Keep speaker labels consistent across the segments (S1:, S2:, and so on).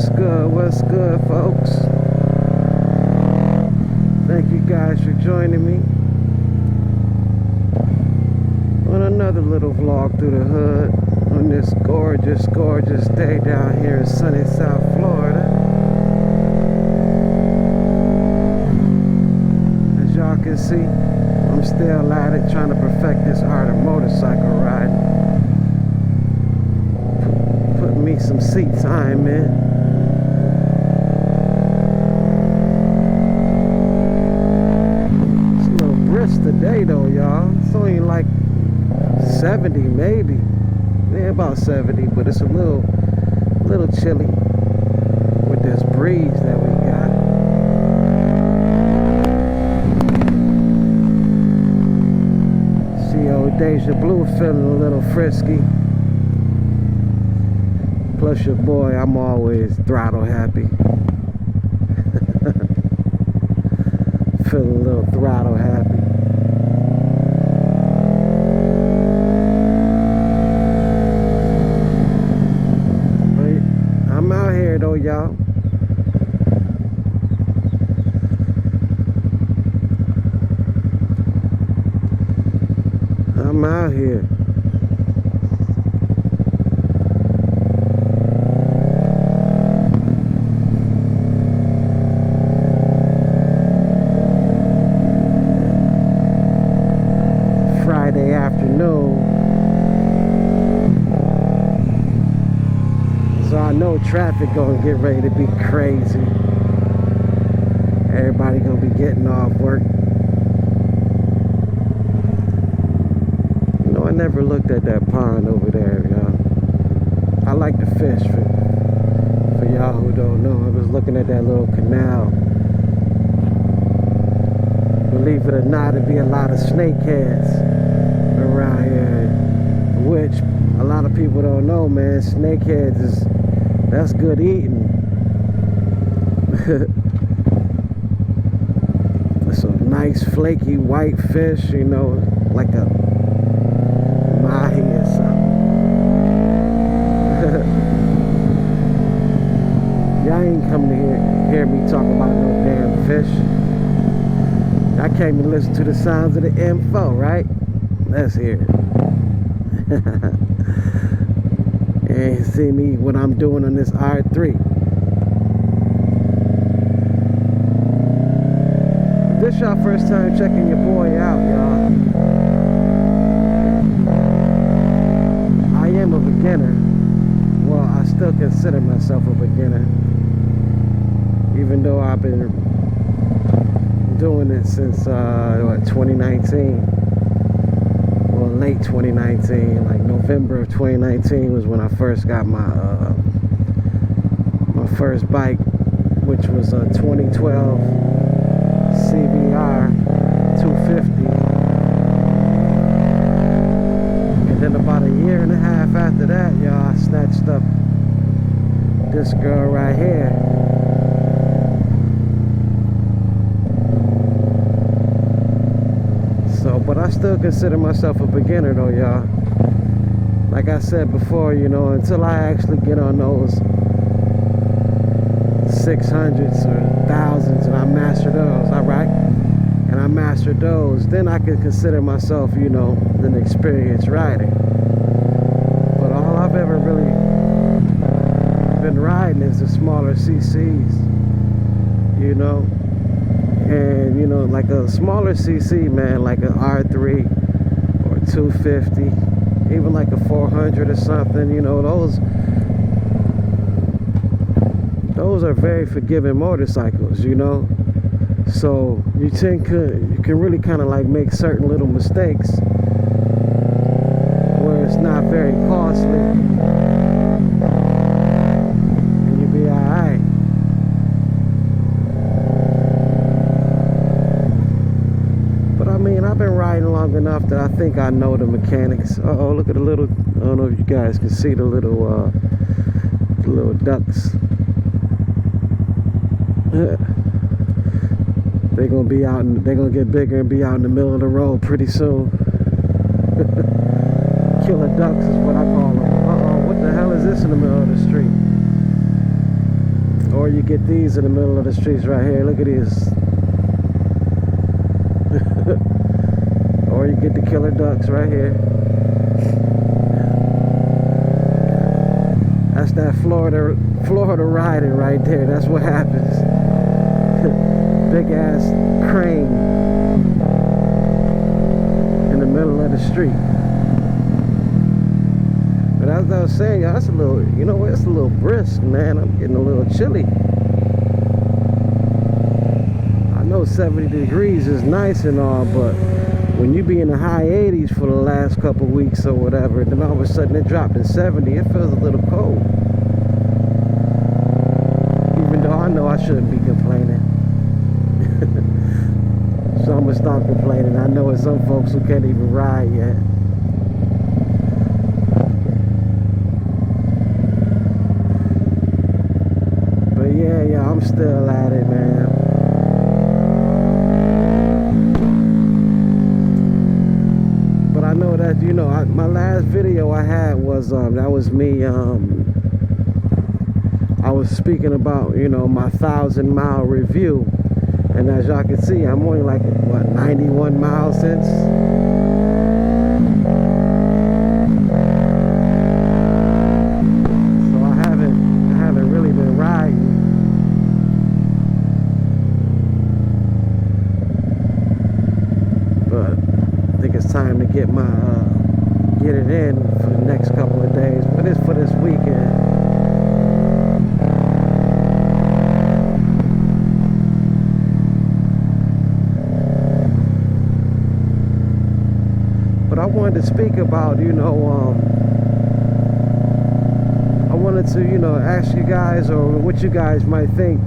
S1: What's good, folks? Thank you guys for joining me on another little vlog through the hood on this gorgeous day down here in sunny South Florida. As y'all can see, I'm still at it trying to perfect this art of motorcycle riding. Putting me some seat time in. Today though, y'all, it's only like 70 maybe, yeah, about 70, but it's a little chilly with this breeze that we got. See old Deja Blue feeling a little frisky, plus your boy, I'm always throttle happy. Feeling a little throttle happy. Though, y'all, I'm out here. Friday afternoon. So I know traffic gonna get ready to be crazy. Everybody gonna be getting off work. You know, I never looked at that pond over there, y'all. I like to fish, for y'all who don't know. I was looking at that little canal. Believe it or not, there be a lot of snakeheads around here, which a lot of people don't know, man. Snakeheads that's good eating. Some nice flaky white fish, you know, like a mahi or something. Y'all ain't come to hear me talk about no damn fish. I came to listen to the sounds of the info, right? Let's hear it. And see me what I'm doing on this R3. If this y'all first time checking your boy out, y'all, I am a beginner. Well, I still consider myself a beginner, even though I've been doing it since 2019. Late 2019, like November of 2019 was when I first got my first bike, which was a 2012 CBR 250. And then about a year and a half after that, y'all, I snatched up this girl right here. But I still consider myself a beginner though, y'all. Like I said before, you know, until I actually get on those 600s or 1000s and I master those, alright? And I master those, then I can consider myself, you know, an experienced rider. But all I've ever really been riding is the smaller CCs, you know. And you know, like a smaller CC, man, like an R3 or 250, even like a 400 or something, you know, those are very forgiving motorcycles, you know. So you can really kind of like make certain little mistakes where it's not very costly, and you'll be alright. I mean, I've been riding long enough that I think I know the mechanics. Uh-oh, look at the little, I don't know if you guys can see the little ducks. They're gonna be out and they're gonna get bigger and be out in the middle of the road pretty soon. Killer ducks is what I call them. Uh-oh, what the hell is this in the middle of the street? Or you get these in the middle of the streets right here. Look at these. Or you get the killer ducks right here. That's that Florida riding right there. That's what happens. Big ass crane in the middle of the street. But as I was saying, that's a little, you know what, it's a little brisk, man. I'm getting a little chilly. I know 70 degrees is nice and all, but when you be in the high 80s for the last couple weeks or whatever, then all of a sudden it dropped to 70, it feels a little cold. Even though I know I shouldn't be complaining. So I'm gonna stop complaining. I know it's some folks who can't even ride yet. But yeah, I'm still at it, man. But I know that, you know, my last video I had was that was me. I was speaking about, you know, my 1,000-mile review. And as y'all can see, I'm only like, what, 91 miles since? So I haven't really been riding. But I think it's time to get my, get it in for the next couple of days. But it's for this weekend. But I wanted to speak about, you know, I wanted to, you know, ask you guys, or what you guys might think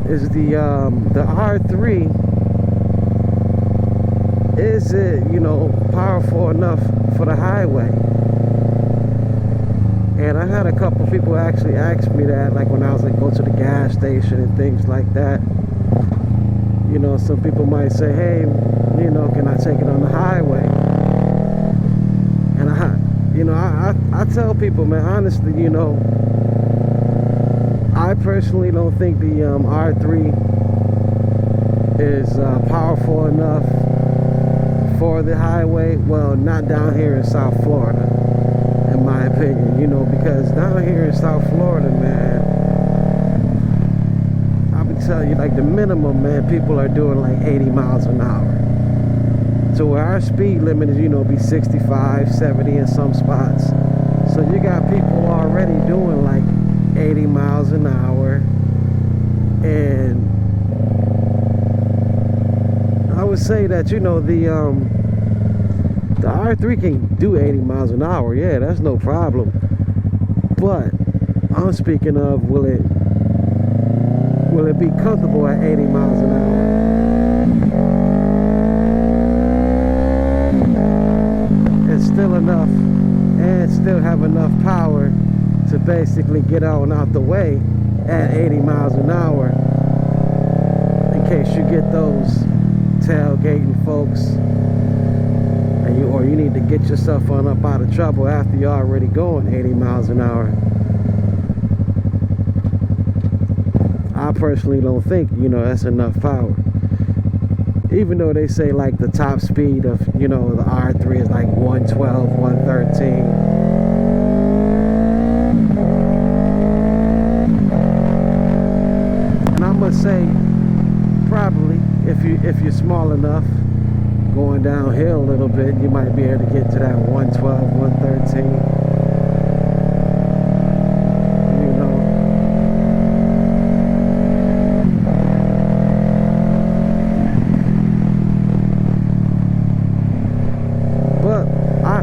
S1: is the R3, is it, you know, powerful enough for the highway? And I had a couple people actually ask me that, like when I was like go to the gas station and things like that. You know, some people might say, hey, you know, can I take it on the highway? And I tell people, man, honestly, you know, I personally don't think the R3 is powerful enough for the highway. Well, not down here in South Florida, in my opinion, you know, because down here in South Florida, man, tell you, like, the minimum, man, people are doing like 80 miles an hour. So where our speed limit is, you know, be 65, 70 in some spots. So you got people already doing like 80 miles an hour. And I would say that, you know, the R3 can do 80 miles an hour. Yeah, that's no problem. But I'm speaking of, will it be comfortable at 80 miles an hour? It's still enough, and still have enough power to basically get on out the way at 80 miles an hour, in case you get those tailgating folks, and you need to get yourself on up out of trouble after you're already going 80 miles an hour. I personally don't think, you know, that's enough power. Even though they say like the top speed of, you know, the R3 is like 112, 113. And I must say, probably, if you're small enough, going downhill a little bit, you might be able to get to that 112, 113.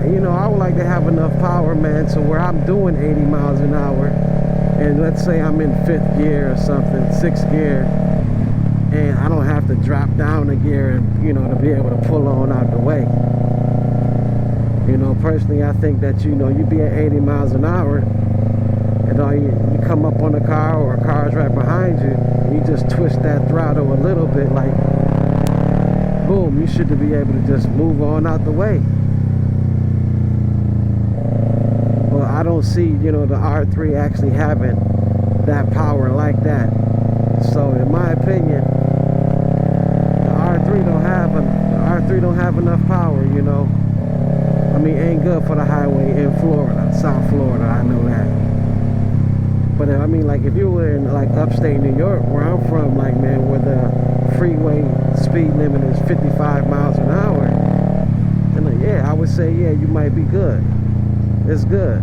S1: You know, I would like to have enough power, man, so where I'm doing 80 miles an hour, and let's say I'm in 5th gear or something, 6th gear, and I don't have to drop down a gear, and, you know, to be able to pull on out the way. You know, personally, I think that, you know, you be at 80 miles an hour, and all you come up on a car, or a car's right behind you, and you just twist that throttle a little bit, like, boom, you should be able to just move on out the way. I don't see, you know, the R3 actually having that power like that. So in my opinion, the R3 don't have enough power, you know. I mean, ain't good for the highway in Florida, South Florida, I know that. But I mean, like if you were in like upstate New York, where I'm from, like man, where the freeway speed limit is 55 miles an hour, then yeah, I would say yeah, you might be good. It's good.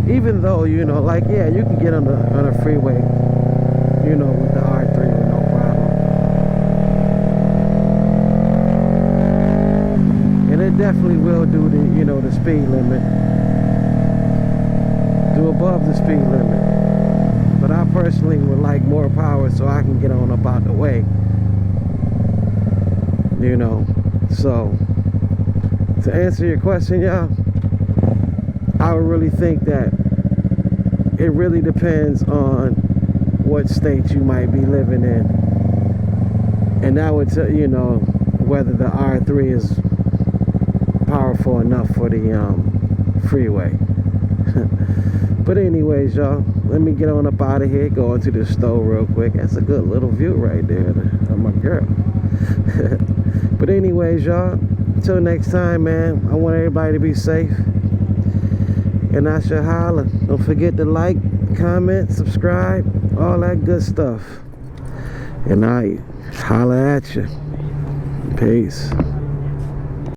S1: Even though, you know, like yeah, you can get on a freeway, you know, with the R3 with no problem. And it definitely will do the, you know, the speed limit. Do above the speed limit. But I personally would like more power so I can get on up out the way. You know. So to answer your question, y'all, I would really think that it really depends on what state you might be living in, and that would tell you know whether the R3 is powerful enough for the freeway. But anyways, y'all, let me get on up out of here, go into the store real quick. That's a good little view right there of my girl. But anyways, y'all, until next time, man, I want everybody to be safe, and I shall holler. Don't forget to like, comment, subscribe, all that good stuff. And I holler at you. Peace.